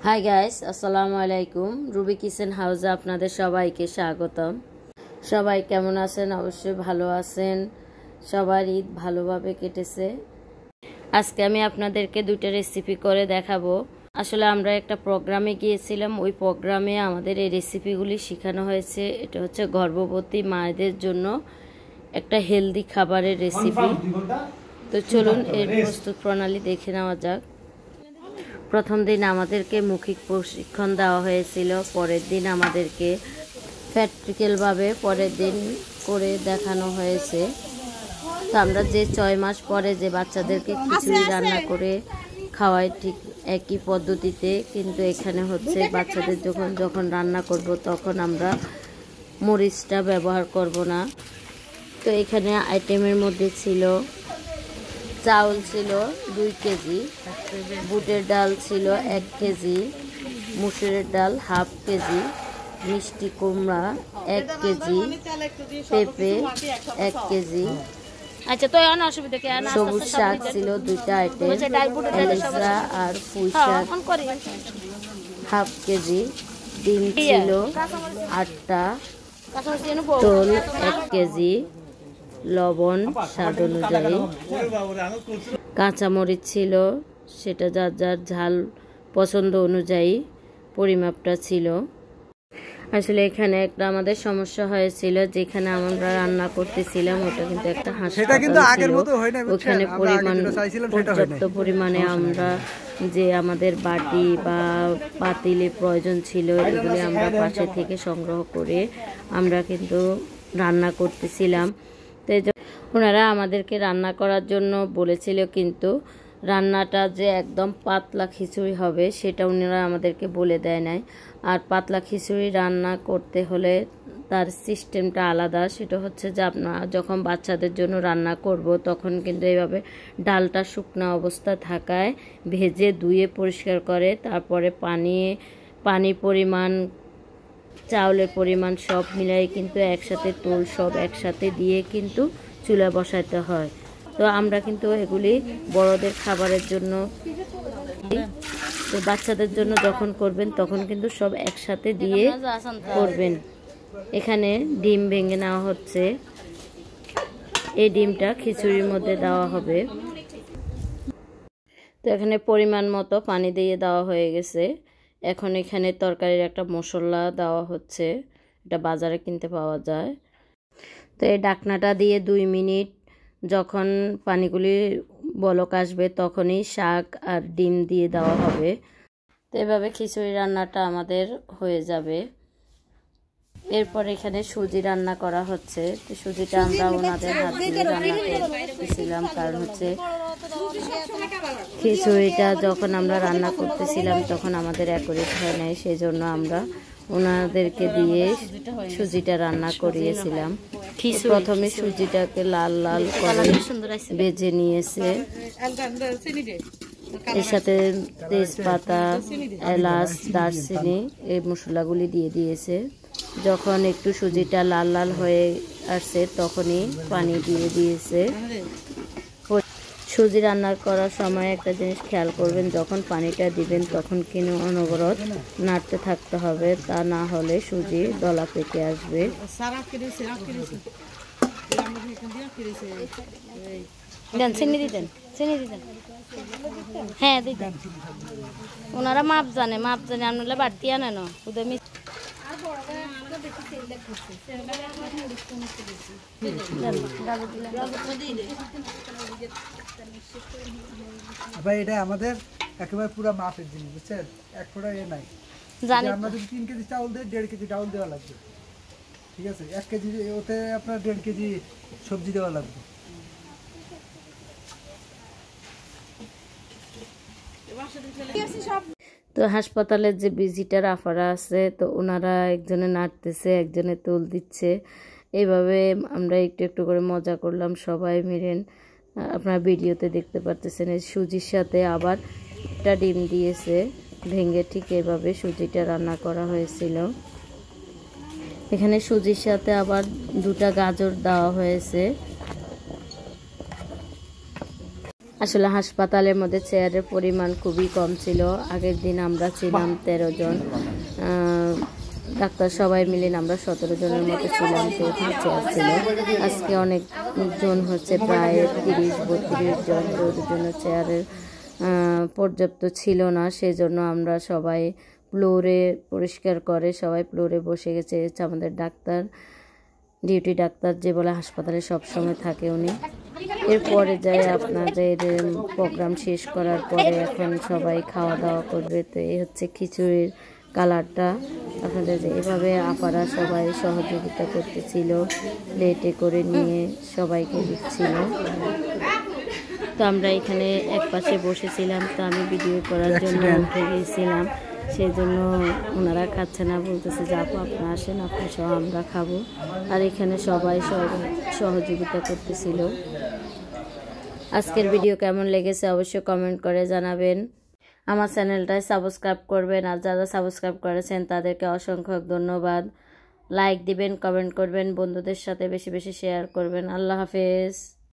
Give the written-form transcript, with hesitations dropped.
Hi guys, আসসালামু আলাইকুম। Ruby kitchen হাউসে আপনাদের সবাইকে স্বাগতম। সবাই কেমন আছেন? অবশ্যই ভালো আছেন। সবার ঈদ ভালোভাবে কেটেছে। আজকে আমি আপনাদেরকে দুটো রেসিপি করে দেখাবো। আসলে আমরা একটা প্রোগ্রামে গিয়েছিলাম, ওই প্রোগ্রামে আমাদের এই রেসিপিগুলি শেখানো হয়েছে। এটা হচ্ছে গর্ভবতী মায়েদের জন্য একটা হেলদি খাবারের রেসিপি। তো চলুন এর প্রস্তুত প্রণালী দেখে নেওয়া যাক। প্রথম দিন আমাদেরকে মৌখিক প্রশিক্ষণ দেওয়া হয়েছিল, পরের দিন আমাদেরকে প্র্যাকটিক্যালভাবে পরের দিন করে দেখানো হয়েছে। তো আমরা যে 6 মাস পরে যে বাচ্চাদেরকে খিচুড়ি রান্না করে খাওয়াই, ঠিক একই পদ্ধতিতে, কিন্তু এখানে হচ্ছে বাচ্চাদের যখন রান্না করব তখন আমরা মরিচটা ব্যবহার করব না। তো এখানে আইটেমের মধ্যে ছিল চাউল ছিল 2 কেজি, বুটের ডাল ছিল 1 কেজি, মুসুরের ডাল হাফ কেজি, মিষ্টি কুমড়া 1 কেজি, পেঁপে 1 কেজি, সবুজ শাক ছিল 2টা আইটেম, এলিসা আর পুঁই শাক হাফ কেজি, ডিম ছিল 8টা, তোল 1 কেজি, লবণ স্বাদ অনুযায়ী, কাঁচামরিচ ছিল, সেটা যার যার ঝাল পছন্দ অনুযায়ী পরিমাপটা ছিল। আসলে এখানে একটা আমাদের সমস্যা হয়েছিল, যেখানে আমরা রান্না করতেছিলাম ওটা কিন্তু একটা হাসপাতাল ছিল। ওখানে পর্যাপ্ত পরিমাণে আমরা যে আমাদের বাটি বা পাতিলের প্রয়োজন ছিল, এগুলি আমরা পাশে থেকে সংগ্রহ করে আমরা কিন্তু রান্না করতেছিলাম। তো ওনারা আমাদেরকে রান্না করার জন্য বলেছিল, কিন্তু রান্নাটা যে একদম পাতলা খিচুড়ি হবে সেটা ওনারা আমাদেরকে বলে দেয় নাই। আর পাতলা খিচুড়ি রান্না করতে হলে তার সিস্টেমটা আলাদা। সেটা হচ্ছে যে আপনারা যখন বাচ্চাদের জন্য রান্না করব তখন কিন্তু এইভাবে ডালটা শুকনো অবস্থা থাকায় ভেজে ধুয়ে পরিষ্কার করে, তারপরে পানি পরিমাণ, চাউলের পরিমাণ সব মিলাই কিন্তু একসাথে তোল সব একসাথে দিয়ে কিন্তু চুলা বসাতে হয়। তো আমরা কিন্তু এগুলি বড়দের খাবারের জন্য, তো বাচ্চাদের জন্য যখন করবেন তখন কিন্তু সব একসাথে দিয়ে করবেন। এখানে ডিম ভেঙে নেওয়া হচ্ছে, এই ডিমটা খিচুড়ির মধ্যে দেওয়া হবে। তো এখানে পরিমাণ মতো পানি দিয়ে দেওয়া হয়ে গেছে। এখন এখানে তরকারির একটা মশলা দেওয়া হচ্ছে, এটা বাজারে কিনতে পাওয়া যায়। তো এই ঢাকনাটা দিয়ে 2 মিনিট যখন পানিগুলি বলক আসবে তখনই শাক আর ডিম দিয়ে দেওয়া হবে। তো এভাবে খিচুড়ি রান্নাটা আমাদের হয়ে যাবে। এরপর এখানে সুজি রান্না করা হচ্ছে। তো সুজিটা আমরা ওনাদের হাত দিয়ে রান্না করতেছিলাম, কারণ হচ্ছে খিচুড়িটা যখন আমরা রান্না করতেছিলাম তখন আমাদের অ্যাকুরেট হয় নাই, সেই জন্য আমরা ওনাদেরকে দিয়ে সুজিটা রান্না করিয়েছিলাম। প্রথমে সুজিটাকে লাল লাল করে ভেজে নিয়েছে, এর সাথে তেজপাতা, এলাচ, দারচিনি এই মশলাগুলি দিয়ে দিয়েছে। যখন একটু সুজিটা লাল লাল হয়ে আসছে তখনই পানি দিয়ে দিয়েছে। সুজি রান্না করার সময় একটা জিনিস খেয়াল করবেন, যখন পানিটা দিবেন তখন কিন্তু অনবরত নাড়তে থাকতে হবে, তা না হলে সুজি দলা পেকে আসবে। চিনি দিতেন, হ্যাঁ দিতেন, ওনারা মাপ জানে আনলে বাড়তি আনে না ওদের। এটা আমাদের একেবারে পুরো মাপের জিনিস, বুঝছেন? এক ফোঁটা এ নাই। আমরা যদি 3 কেজি চাউল দিই 1.5 কেজি চাউল দেওয়া লাগবে, ঠিক আছে? 1 কেজি ওতে আপনার 1.5 কেজি সবজি দেওয়া লাগবে। তো হাসপাতালের যে ভিজিটার আফারা আছে, তো ওনারা একজনে নাড়তেছে, একজনে তোল দিচ্ছে। এইভাবে আমরা একটু একটু করে মজা করলাম সবাই মিলেন। আপনারা ভিডিওতে দেখতে পাচ্ছেন এই সুজির সাথে আবার একটা ডিম দিয়েছে ভেঙে, ঠিক এভাবে সুজিটা রান্না করা হয়েছিল। এখানে সুজির সাথে আবার 2টা গাজর দেওয়া হয়েছে। আসলে হাসপাতালের মধ্যে চেয়ারের পরিমাণ খুবই কম ছিল। আগের দিন আমরা ছিলাম 13 জন, ডাক্তার সবাই মিলে আমরা 17 জনের মতো ছিলাম, তো ওখানে চেয়ার ছিল। আজকে অনেক জন হচ্ছে, প্রায় 30-32 জন, তো ওদের জন্য চেয়ারের পর্যাপ্ত ছিল না। সেজন্য আমরা সবাই ফ্লোরে পরিষ্কার করে সবাই ফ্লোরে বসে গেছে। আমাদের ডাক্তার, ডিউটি ডাক্তার যে বলে হাসপাতালে সবসময় থাকে উনি। এরপরে যাই আপনাদের প্রোগ্রাম শেষ করার পরে এখন সবাই খাওয়া দাওয়া করবে। তো এই হচ্ছে খিচুড়ির কালারটা আপনাদের, যে এভাবে আপারা সবাই সহযোগিতা করতেছিল, প্লেটে করে নিয়ে সবাইকে দিচ্ছিল। তো আমরা এখানে এক পাশে বসেছিলাম, তো আমি ভিডিও করার জন্য উঠে গিয়েছিলাম, সেই জন্য ওনারা খাচ্ছে না, বলতেছে যে আপু আপনারা আসেন, আপনি সহ আমরা খাবো। আর এখানে সবাই সহযোগিতা করতেছিল। আজকের ভিডিও কেমন লেগেছে অবশ্যই কমেন্ট করে জানাবেন। আমার চ্যানেলটায় সাবস্ক্রাইব করবেন, আর যারা সাবস্ক্রাইব করেছেন তাদেরকে অসংখ্য ধন্যবাদ। লাইক দিবেন, কমেন্ট করবেন, বন্ধুদের সাথে বেশি বেশি শেয়ার করবেন। আল্লাহ হাফেজ।